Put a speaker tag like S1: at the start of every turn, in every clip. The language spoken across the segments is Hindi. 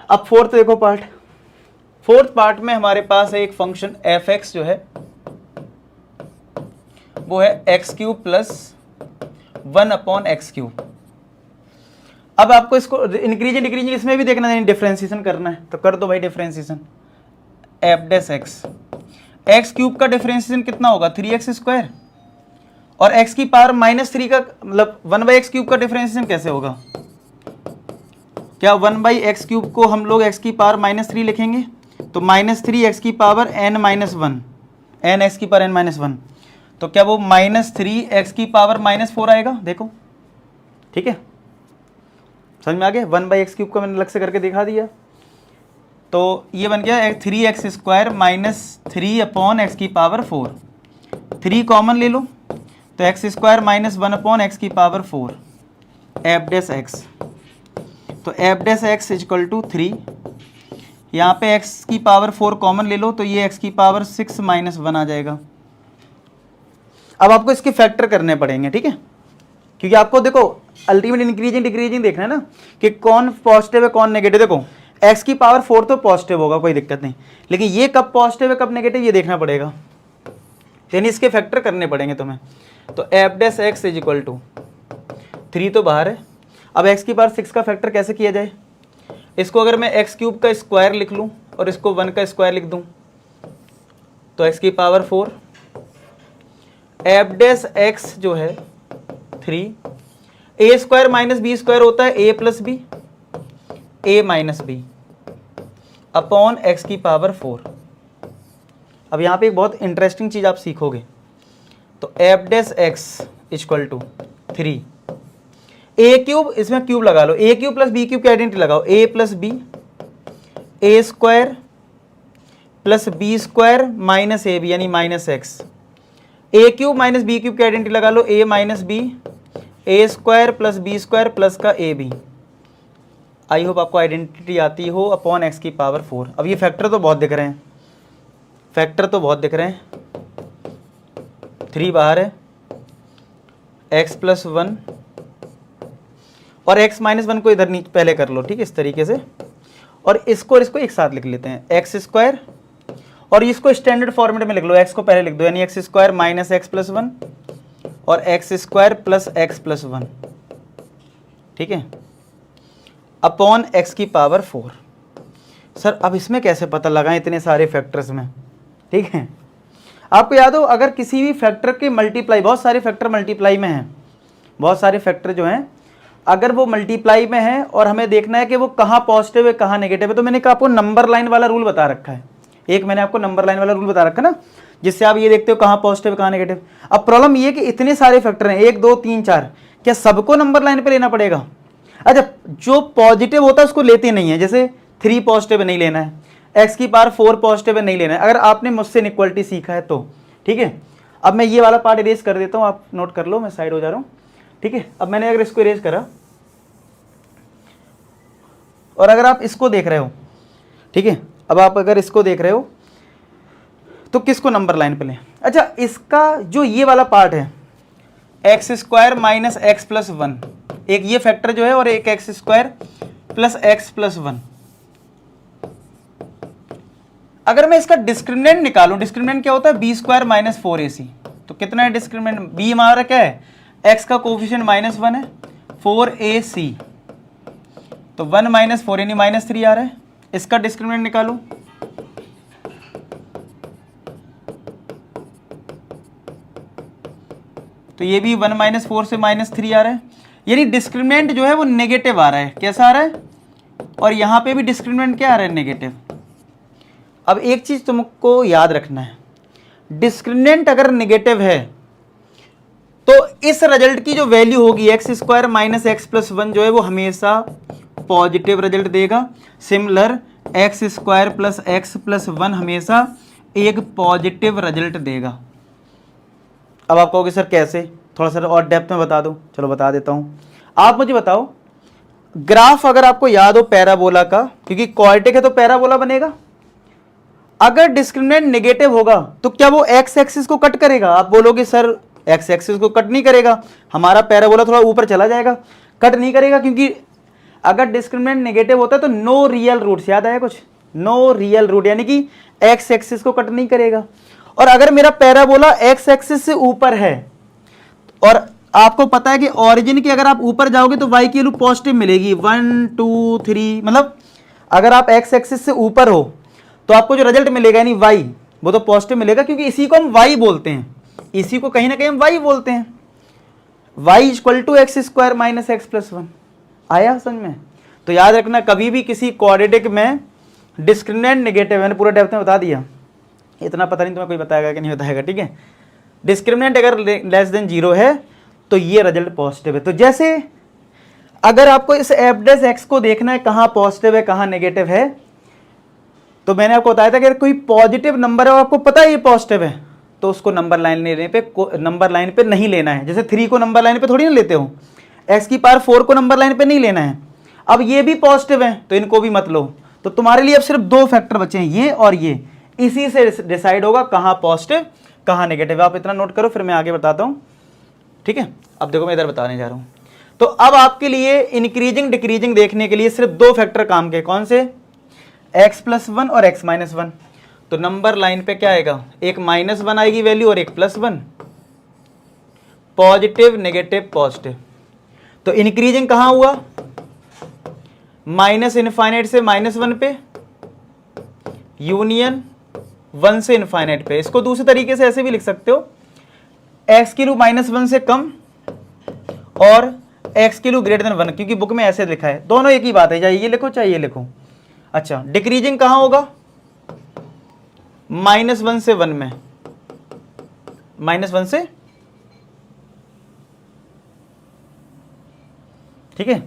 S1: अब फोर्थ देखो पार्ट, फोर्थ पार्ट में हमारे पास है एक फंक्शन एफ एक्स जो है वो है एक्स क्यूब प्लस 1/x³। अब आपको इसको इंक्रीजिंग डिक्रीजिंग इसमें भी देखना है, डिफरेंशिएशन करना है तो कर दो भाई differentiation. F dash x, x cube का डिफरेंशिएशन कितना होगा 3x², और x की पावर -3 का मतलब 1/x³ का डिफरेंशिएशन कैसे होगा? क्या 1/x³ को हम लोग x की पावर -3 लिखेंगे तो -3 x की पावर n-1, n x की पावर n-1, तो क्या वो -3 x की पावर -4 आएगा? देखो ठीक है, समझ में आ गया। 1/x³ को मैंने अलग से करके दिखा दिया, तो ये बन गया 3x² -3/x की पावर 4, 3 कॉमन ले लो तो x² -1/x की पावर 4 एफ डैश एक्स, तो F dash X equal to 3, यहाँ पे x की पावर 4 कॉमन ले लो तो ये x की पावर 6 -1 आ जाएगा। अब आपको इसके फैक्टर करने पड़ेंगे, ठीक है, क्योंकि आपको देखो अल्टीमेट इंक्रीजिंग डिक्रीजिंग देखना है ना कि कौन पॉजिटिव है कौन नेगेटिव। देखो x की पावर 4 तो पॉजिटिव होगा, कोई दिक्कत नहीं, लेकिन ये कब पॉजिटिव है कब नेगेटिव ये देखना पड़ेगा, यानी इसके फैक्टर करने पड़ेंगे तुम्हें। तो F dash X is equal to 3 तो बाहर है, अब x की पावर 6 का फैक्टर कैसे किया जाए? इसको अगर मैं x³ का स्क्वायर लिख लूँ और इसको 1 का स्क्वायर लिख दूँ तो x की पावर 4, एफ डैश एक्स जो है 3, a² - b² होता है a + b, a - b upon x की पावर 4। अब यहाँ पे एक बहुत इंटरेस्टिंग चीज़ आप सीखोगे, तो F dash X equal to 3, a³ इसमें क्यूब लगा लो, a³ + b³ की आइडेंटिटी लगाओ, a + b, a² + b² - ab यानी -x, a³ - b³ की आइडेंटिटी लगा लो, a - b, a² + b² plus का ab। आई होप आपको आइडेंटिटी आती हो, अपॉन x की पावर 4। अब ये फैक्टर तो बहुत दिख रहे हैं, फैक्टर तो बहुत दिख रहे हैं, 3 बाहर है, x + 1 और x - 1 को इधर नीचे पहले कर लो, ठीक है, इस तरीके से, और इसको एक साथ लिख लेते हैं x² और इसको स्टैंडर्ड फॉर्मेट में लिख लो, x को पहले लिख दो यानी x² - x + 1 और x² + x + 1, ठीक है, अपॉन x की पावर 4। सर अब इसमें कैसे पता लगाएं इतने सारे फैक्टर्स में, ठीक है, आपको याद हो अगर किसी भी फैक्टर के मल्टीप्लाई, बहुत सारे फैक्टर मल्टीप्लाई में हैं, बहुत सारे फैक्टर जो हैं अगर वो मल्टीप्लाई में है और हमें देखना है कि वो कहाँ पॉजिटिव है कहाँ नेगेटिव है, तो मैंने आपको नंबर लाइन वाला रूल बता रखा है, एक मैंने आपको नंबर लाइन वाला रूल बता रखा है ना, जिससे आप ये देखते हो कहाँ पॉजिटिव है कहाँ नेगेटिव। अब प्रॉब्लम ये कि इतने सारे फैक्टर हैं 1 2 3 4, क्या सबको नंबर लाइन पे लेना पड़ेगा? अच्छा, जो पॉजिटिव होता है उसको लेते नहीं है, जैसे 3 पॉजिटिव है नहीं लेना है, x की पावर 4 पॉजिटिव है नहीं लेना है, अगर आपने मुझसे इनइक्वालिटी सीखा है तो, ठीक है। अब मैं ये वाला पार्ट इरेज कर देता हूँ, आप नोट कर लो, मैं साइड हो जा रहा हूँ, ठीक है। अब मैंने अगर इसको इरेज करा और अगर आप इसको देख रहे हो, ठीक है, अब आप अगर इसको देख रहे हो तो किसको नंबर लाइन पे लें? अच्छा, इसका जो ये वाला पार्ट है x² - x + 1, एक ये फैक्टर जो है और एक x² + x + 1, अगर मैं इसका डिस्क्रिमिनेंट निकालूं, डिस्क्रिमिनेंट क्या होता है b² - 4ac, तो कितना है डिस्क्रिमिनेंट? b हमारा क्या है, x का कोफिशिएंट -1 है, 4ac, तो 1 - 4 यानी -3 आ रहा है, इसका डिस्क्रिमिनेंट निकालो, तो ये भी 1 - 4 से -3 आ रहा है, यानी डिस्क्रिमिनेंट जो है वो नेगेटिव आ रहा है। कैसा आ रहा है? और यहाँ पे भी डिस्क्रिमिनेंट क्या आ रहा है? नेगेटिव। अब एक चीज तुमको याद रखना है, डिस्क्रिमिनेंट अगर नेगेटिव है तो इस रिजल्ट की जो वैल्यू होगी x² - x + 1 जो है वो हमेशा पॉजिटिव रिजल्ट देगा। सिमिलर x² + x + 1 हमेशा एक पॉजिटिव रिजल्ट देगा। अब आप कहोगे सर कैसे, थोड़ा सा और डेप्थ में बता दो। चलो बता देता हूँ। आप मुझे बताओ, ग्राफ अगर आपको याद हो पैराबोला का, क्योंकि क्वाड्रेटिक है तो पैराबोला बनेगा, अगर डिस्क्रिमिनेंट नेगेटिव होगा तो क्या वो एक्स एक्सिस को कट करेगा? आप बोलोगे सर एक्स एक्सिस को कट नहीं करेगा, हमारा पैराबोला थोड़ा ऊपर चला जाएगा। कट नहीं करेगा क्योंकि अगर डिस्क्रिमिनेंट नेगेटिव होता है तो नो रियल रूट्स, याद आया कुछ, नो रियल रूट, यानी कि एक्स एक्सिस को कट नहीं करेगा। और अगर मेरा पैराबोला एक्स एक्सिस से ऊपर है और आपको पता है कि ओरिजिन के अगर आप ऊपर जाओगे तो y की वैल्यू पॉजिटिव मिलेगी, 1 2 3, मतलब अगर आप एक्स एक्सिस से ऊपर हो तो आपको जो रिजल्ट मिलेगा यानी y, वो तो पॉजिटिव मिलेगा, क्योंकि इसी को हम y बोलते हैं, इसी को कहीं ना कहीं हम y बोलते हैं। y equal to X square minus X plus 1, आया समझ में? तो याद रखना कभी भी किसी क्वाड्रेटिक में डिस्क्रिमिनेंट नेगेटिव, मैंने पूरा डेप्थ में बता दिया, इतना पता नहीं तुम्हें कोई बताएगा कि नहीं बताएगा, ठीक है। डिस्क्रिमिनेंट अगर लेस देन 0 है तो ये रिजल्ट पॉजिटिव है। तो जैसे अगर आपको इस एफ डैश एक्स को देखना है कहाँ पॉजिटिव है कहाँ नेगेटिव है, तो मैंने आपको बताया था कि अगर कोई पॉजिटिव नंबर है और आपको पता है ये पॉजिटिव है तो उसको नंबर लाइन लेने पे नंबर लाइन पे नहीं लेना है। जैसे 3 को नंबर लाइन पे थोड़ी ना लेते हो, एक्स की पावर 4 को नंबर लाइन पे नहीं लेना है। अब ये भी पॉजिटिव है तो इनको भी मत लो। तो तुम्हारे लिए अब सिर्फ 2 फैक्टर बचे हैं, ये और ये, इसी से डिसाइड होगा कहाँ पॉजिटिव कहाँ नेगेटिव। आप इतना नोट करो, फिर मैं आगे बताता हूँ, ठीक है। अब देखो मैं इधर बताने जा रहा हूँ। तो अब आपके लिए इंक्रीजिंग डिक्रीजिंग देखने के लिए सिर्फ 2 फैक्टर काम के, कौन से, x+1 और x-1। तो नंबर लाइन पे क्या आएगा, एक -1 आएगी वैल्यू और एक +1, पॉजिटिव नेगेटिव पॉजिटिव। तो इंक्रीजिंग कहाँ हुआ, -∞ से -1 पे, यूनियन 1 से इनफाइनाइट पे। इसको दूसरे तरीके से ऐसे भी लिख सकते हो, x की वैल्यू -1 से कम और x की वैल्यू ग्रेटर देन 1, क्योंकि बुक में ऐसे लिखा है, दोनों एक ही बात है, चाहे ये लिखो चाहे ये लिखो। अच्छा, डिक्रीजिंग कहाँ होगा, -1 से 1 में, -1 से, ठीक है।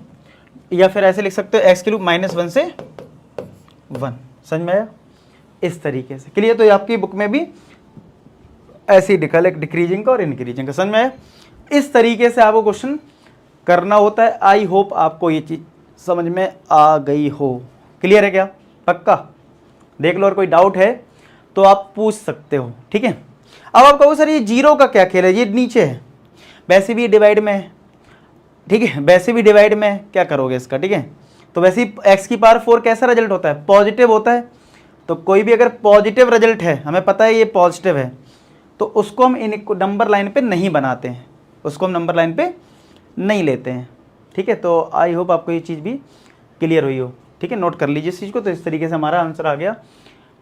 S1: या फिर ऐसे लिख सकते हो x की वैल्यू -1 से 1, समझ में आया, इस तरीके से क्लियर। तो ये आपकी बुक में भी ऐसे ही लिखा है, डिक्रीजिंग का और इंक्रीजिंग का, समझ में आया। इस तरीके से आपको क्वेश्चन करना होता है। आई होप आपको ये चीज समझ में आ गई हो। क्लियर है क्या, पक्का? देख लो, और कोई डाउट है तो आप पूछ सकते हो, ठीक है। अब आप कहो सर ये 0 का क्या खेल है, ये नीचे है, वैसे भी डिवाइड में है, ठीक है, वैसे भी डिवाइड में है, क्या करोगे इसका, ठीक है। तो वैसे ही x की पावर 4 कैसा रिजल्ट होता है, पॉजिटिव होता है। तो कोई भी अगर पॉजिटिव रिजल्ट है, हमें पता है ये पॉजिटिव है, तो उसको हम इन नंबर लाइन पे नहीं बनाते हैं, उसको हम नंबर लाइन पे नहीं लेते हैं, ठीक है। तो आई होप आपको ये चीज़ भी क्लियर हुई हो, ठीक है। नोट कर लीजिए इस चीज़ को। तो इस तरीके से हमारा आंसर आ गया,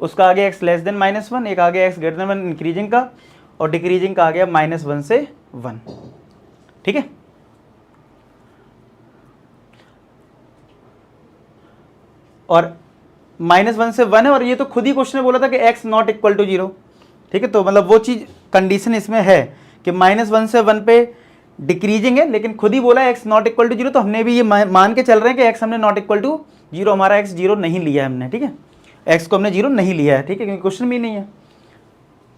S1: उसका आ गया x लेस देन -1, एक आ गया x ग्रेटर देन 1 इंक्रीजिंग का, और डिक्रीजिंग का आ गया -1 से 1, ठीक है। और -1 से 1 है, और ये तो खुद ही क्वेश्चन ने बोला था कि x नॉट इक्वल टू 0, ठीक है। तो मतलब वो चीज़ कंडीशन इसमें है कि -1 से 1 पे डिक्रीजिंग है, लेकिन खुद ही बोला है x नॉट इक्वल टू 0, तो हमने भी ये मान के चल रहे हैं कि x हमने नॉट इक्वल टू 0, हमारा x 0 नहीं लिया है हमने, ठीक है। x को हमने 0 नहीं लिया है, ठीक है, क्योंकि क्वेश्चन भी नहीं है,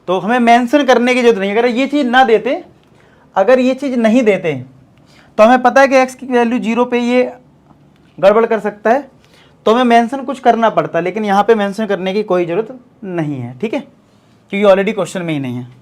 S1: तो हमें मेंशन करने की जरूरत नहीं। अगर ये चीज़ ना देते, अगर ये चीज़ नहीं देते, तो हमें पता है कि x की वैल्यू 0 पे ये गड़बड़ कर सकता है, तो हमें मेंशन कुछ करना पड़ता है, लेकिन यहाँ पे मेंशन करने की कोई ज़रूरत नहीं है, ठीक है, क्योंकि ऑलरेडी क्वेश्चन में ही नहीं है।